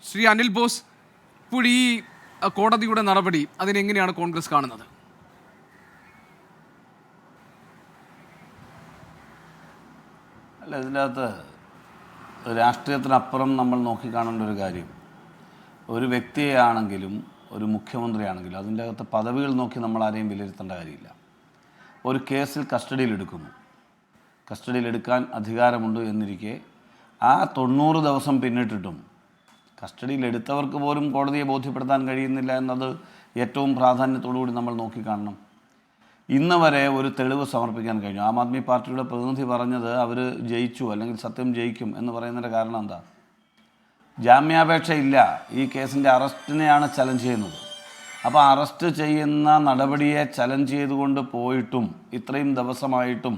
Shri Anil boss, ഇപ്പോൾ ഈ കോടതിയുടെ നടപടി അതിനെങ്ങനെയാണ് കോൺഗ്രസ് കാണുന്നത്? അല്ല, ഇതിനകത്ത് രാഷ്ട്രീയത്തിനപ്പുറം നമ്മൾ നോക്കിക്കാണേണ്ട ഒരു കാര്യം, ഒരു വ്യക്തിയാണെങ്കിലും ഒരു മുഖ്യമന്ത്രിയാണെങ്കിലും അതിൻ്റെ അകത്ത് പദവികൾ നോക്കി നമ്മൾ ആരെയും വിലയിരുത്തേണ്ട കാര്യമില്ല. ഒരു കേസിൽ കസ്റ്റഡിയിലെടുക്കുന്നു, കസ്റ്റഡിയിലെടുക്കാൻ അധികാരമുണ്ട് എന്നിരിക്കെ ആ 90 ദിവസം പിന്നിട്ടിട്ടും കസ്റ്റഡിയിലെടുത്തവർക്ക് പോലും കോടതിയെ ബോധ്യപ്പെടുത്താൻ കഴിയുന്നില്ല എന്നത് ഏറ്റവും പ്രാധാന്യത്തോടുകൂടി നമ്മൾ നോക്കിക്കാണണം. ഇന്ന് വരെ ഒരു തെളിവ് സമർപ്പിക്കാൻ കഴിഞ്ഞു. ആം ആദ്മി പാർട്ടിയുടെ പ്രതിനിധി പറഞ്ഞത് അവർ ജയിച്ചു അല്ലെങ്കിൽ സത്യം ജയിക്കും എന്ന് പറയുന്നതിൻ്റെ കാരണം എന്താ? ജാമ്യാപേക്ഷ ഇല്ല, ഈ കേസിൻ്റെ അറസ്റ്റിനെയാണ് ചലഞ്ച് ചെയ്യുന്നത്. അപ്പോൾ അറസ്റ്റ് ചെയ്യുന്ന നടപടിയെ ചലഞ്ച് ചെയ്തുകൊണ്ട് പോയിട്ടും ഇത്രയും ദിവസമായിട്ടും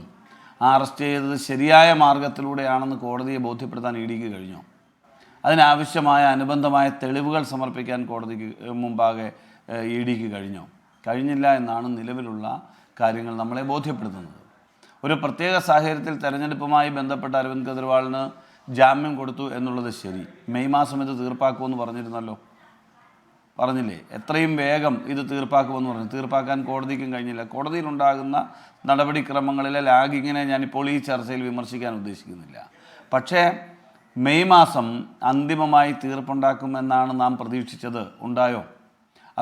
ആ അറസ്റ്റ് ചെയ്തത് ശരിയായ മാർഗത്തിലൂടെയാണെന്ന് കോടതിയെ ബോധ്യപ്പെടുത്താൻ ഇ ഡിക്ക് കഴിഞ്ഞു. അതിനാവശ്യമായ അനുബന്ധമായ തെളിവുകൾ സമർപ്പിക്കാൻ കോടതിക്ക് മുമ്പാകെ ഇ ഡിക്ക് കഴിഞ്ഞില്ല എന്നാണ് നിലവിലുള്ള കാര്യങ്ങൾ നമ്മളെ ബോധ്യപ്പെടുത്തുന്നത്. ഒരു പ്രത്യേക സാഹചര്യത്തിൽ തെരഞ്ഞെടുപ്പുമായി ബന്ധപ്പെട്ട അരവിന്ദ് കെജ്രിവാളിന് ജാമ്യം കൊടുത്തു എന്നുള്ളത് ശരി. മെയ് മാസം ഇത് തീർപ്പാക്കുമെന്ന് പറഞ്ഞില്ലേ? എത്രയും വേഗം ഇത് തീർപ്പാക്കുമെന്ന് പറഞ്ഞു. തീർപ്പാക്കാൻ കോടതിക്കും കഴിഞ്ഞില്ല. കോടതിയിലുണ്ടാകുന്ന നടപടിക്രമങ്ങളിലെ ലാഗിങ്ങിനെ ഞാനിപ്പോൾ ഈ ചർച്ചയിൽ വിമർശിക്കാൻ ഉദ്ദേശിക്കുന്നില്ല. പക്ഷേ മെയ് മാസം അന്തിമമായി തീർപ്പുണ്ടാക്കുമെന്നാണ് നാം പ്രതീക്ഷിച്ചത്. ഉണ്ടായോ?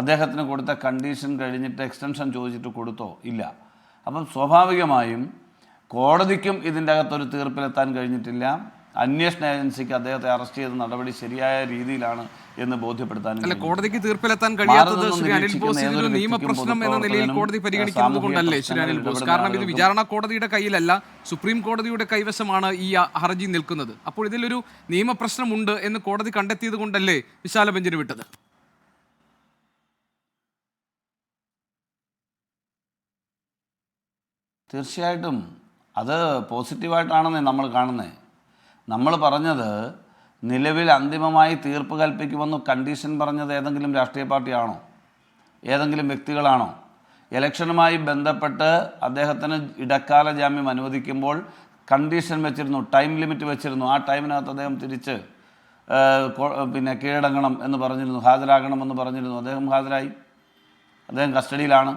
അദ്ദേഹത്തിന് കൊടുത്ത കണ്ടീഷൻ കഴിഞ്ഞിട്ട് എക്സ്റ്റൻഷൻ ചോദിച്ചിട്ട് കൊടുത്തോ? ഇല്ല. അപ്പം സ്വാഭാവികമായും കോടതിക്കും ഇതിൻ്റെ അകത്തൊരു തീർപ്പിലെത്താൻ കഴിഞ്ഞിട്ടില്ല. അന്വേഷണ ഏജൻസിക്ക് അദ്ദേഹത്തെ അറസ്റ്റ് ചെയ്ത നടപടി ശരിയായ രീതിയിലാണ് എന്ന് ബോധ്യപ്പെടുത്താൻ. കോടതിക്ക് തീർപ്പിലെത്താൻ കഴിയാത്തത് ശ്രീ അനിൽ ബോസ് ഇതൊരു നിയമപ്രശ്നം എന്ന നിലയിൽ കോടതി പരിഗണിക്കുന്നത് കൊണ്ടല്ലേ ശ്രീ അനിൽ ബോസ്? കാരണം ഇത് വിചാരണ കോടതിയുടെ കയ്യിലല്ല, സുപ്രീം കോടതിയുടെ കൈവശമാണ് ഈ ഹർജി നിൽക്കുന്നത്. അപ്പോൾ ഇതിലൊരു നിയമപ്രശ്നമുണ്ട് എന്ന് കോടതി കണ്ടെത്തിയത് കൊണ്ടല്ലേ വിശാല ബെഞ്ചിന് വിട്ടത്? തീർച്ചയായിട്ടും അത് പോസിറ്റീവായിട്ടാണെന്നേ നമ്മൾ കാണുന്നത്. നമ്മൾ പറഞ്ഞത് നിലവിൽ അന്തിമമായി തീർപ്പ് കൽപ്പിക്കുമെന്ന് കണ്ടീഷൻ പറഞ്ഞത് ഏതെങ്കിലും രാഷ്ട്രീയ പാർട്ടിയാണോ? ഏതെങ്കിലും വ്യക്തികളാണോ? ഇലക്ഷനുമായി ബന്ധപ്പെട്ട് അദ്ദേഹത്തിന് ഇടക്കാല ജാമ്യം അനുവദിക്കുമ്പോൾ കണ്ടീഷൻ വെച്ചിരുന്നു, ടൈം ലിമിറ്റ് വെച്ചിരുന്നു. ആ ടൈമിനകത്ത് അദ്ദേഹം തിരിച്ച് കീഴടങ്ങണം എന്ന് പറഞ്ഞിരുന്നു, ഹാജരാകണമെന്ന് പറഞ്ഞിരുന്നു. അദ്ദേഹം ഹാജരായി, അദ്ദേഹം കസ്റ്റഡിയിലാണ്.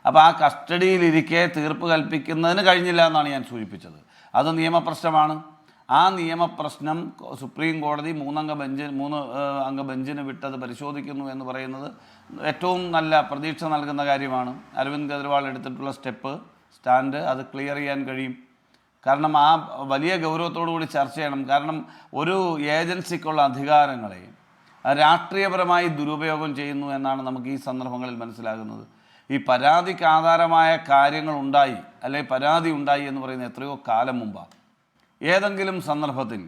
അപ്പോൾ ആ കസ്റ്റഡിയിലിരിക്കെ തീർപ്പ് കൽപ്പിക്കുന്നതിന് കഴിഞ്ഞില്ല എന്നാണ് ഞാൻ സൂചിപ്പിച്ചത്. അത് നിയമപ്രശ്നമാണ്. ആ നിയമപ്രശ്നം സുപ്രീം കോടതി 3 അംഗ ബെഞ്ചിന് വിട്ടത് പരിശോധിക്കുന്നു എന്ന് പറയുന്നത് ഏറ്റവും നല്ല പ്രതീക്ഷ നൽകുന്ന കാര്യമാണ്. അരവിന്ദ് കെജ്രിവാൾ എടുത്തിട്ടുള്ള സ്റ്റാൻഡ് അത് ക്ലിയർ ചെയ്യാൻ കഴിയും. കാരണം ആ വലിയ ഗൗരവത്തോടു കൂടി ചർച്ച ചെയ്യണം. കാരണം ഒരു ഏജൻസിക്കുള്ള അധികാരങ്ങളെ രാഷ്ട്രീയപരമായി ദുരുപയോഗം ചെയ്യുന്നു എന്നാണ് നമുക്ക് ഈ സന്ദർഭങ്ങളിൽ മനസ്സിലാകുന്നത്. ഈ പരാതിക്ക് ആധാരമായ കാര്യങ്ങൾ ഉണ്ടായി അല്ലെങ്കിൽ പരാതി ഉണ്ടായി എന്ന് പറയുന്നത് എത്രയോ കാലം മുമ്പാണ്. ഏതെങ്കിലും സന്ദർഭത്തിൽ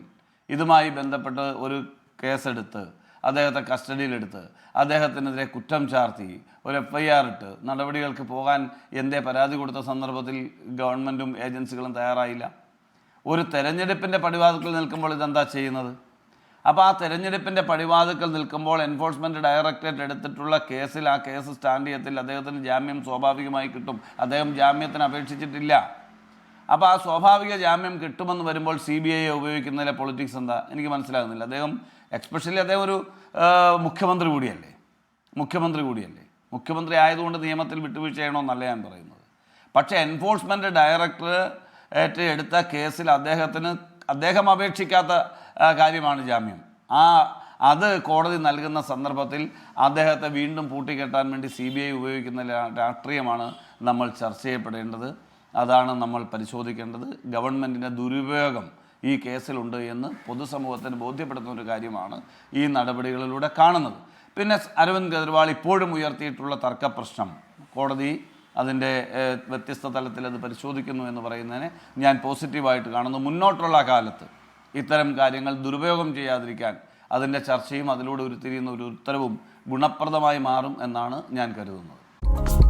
ഇതുമായി ബന്ധപ്പെട്ട് ഒരു കേസെടുത്ത് അദ്ദേഹത്തെ കസ്റ്റഡിയിലെടുത്ത് അദ്ദേഹത്തിനെതിരെ കുറ്റം ചാർത്തി ഒരു FIR ഇട്ട് നടപടികൾക്ക് പോകാൻ എന്തേ പരാതി കൊടുത്ത സന്ദർഭത്തിൽ ഗവൺമെൻറ്റും ഏജൻസികളും തയ്യാറായില്ല? ഒരു തെരഞ്ഞെടുപ്പിൻ്റെ പടിവാതിൽക്കൽ നിൽക്കുമ്പോൾ ഇതെന്താ ചെയ്യുന്നത്? അപ്പോൾ ആ തെരഞ്ഞെടുപ്പിൻ്റെ പടിവാതിൽക്കൽ നിൽക്കുമ്പോൾ എൻഫോഴ്സ്മെൻറ്റ് ഡയറക്ടറേറ്റ് എടുത്തിട്ടുള്ള കേസിൽ ആ കേസ് സ്റ്റാൻഡ് ചെയ്യത്തിൽ അദ്ദേഹത്തിന് ജാമ്യം സ്വാഭാവികമായി കിട്ടും. അദ്ദേഹം ജാമ്യത്തിന് അപേക്ഷിച്ചിട്ടില്ല. അപ്പോൾ ആ സ്വാഭാവിക ജാമ്യം കിട്ടുമെന്ന് വരുമ്പോൾ CBI ഉപയോഗിക്കുന്നതിലെ പൊളിറ്റിക്സ് എന്താ എനിക്ക് മനസ്സിലാകുന്നില്ല. അദ്ദേഹം എക്സ്പെഷ്യലി അദ്ദേഹം ഒരു മുഖ്യമന്ത്രി കൂടിയല്ലേ. മുഖ്യമന്ത്രി ആയതുകൊണ്ട് നിയമത്തിൽ വിട്ടുവീഴ്ച ചെയ്യണമെന്നല്ല ഞാൻ പറയുന്നത്. പക്ഷേ എൻഫോഴ്സ്മെൻറ്റ് ഡയറക്ടറേറ്റ് എടുത്ത കേസിൽ അദ്ദേഹം അപേക്ഷിക്കാത്ത കാര്യമാണ് ജാമ്യം. അത് കോടതി നൽകുന്ന സന്ദർഭത്തിൽ അദ്ദേഹത്തെ വീണ്ടും പൂട്ടിക്കെട്ടാൻ വേണ്ടി CBI ഉപയോഗിക്കുന്ന രാഷ്ട്രീയമാണ് നമ്മൾ ചർച്ച ചെയ്യപ്പെടേണ്ടത്. അതാണ് നമ്മൾ പരിശോധിക്കേണ്ടത്. ഗവൺമെൻറ്റിൻ്റെ ദുരുപയോഗം ഈ കേസിലുണ്ട് എന്ന് പൊതുസമൂഹത്തിന് ബോധ്യപ്പെടുത്തുന്ന ഒരു കാര്യമാണ് ഈ നടപടികളിലൂടെ കാണുന്നത്. പിന്നെ അരവിന്ദ് കെജ്രിവാൾ ഇപ്പോഴും ഉയർത്തിയിട്ടുള്ള തർക്കപ്രശ്നം കോടതി അതിൻ്റെ വ്യത്യസ്ത തലത്തിൽ അത് പരിശോധിക്കുന്നു എന്ന് പറയുന്നതിനെ ഞാൻ പോസിറ്റീവായിട്ട് കാണുന്നു. മുന്നോട്ടുള്ള കാലത്ത് ഇത്തരം കാര്യങ്ങൾ ദുരുപയോഗം ചെയ്യാതിരിക്കാൻ അതിൻ്റെ ചർച്ചയും അതിലൂടെ ഉരുത്തിരിയുന്ന ഒരു ഉത്തരവും ഗുണപ്രദമായി മാറും എന്നാണ് ഞാൻ കരുതുന്നത്.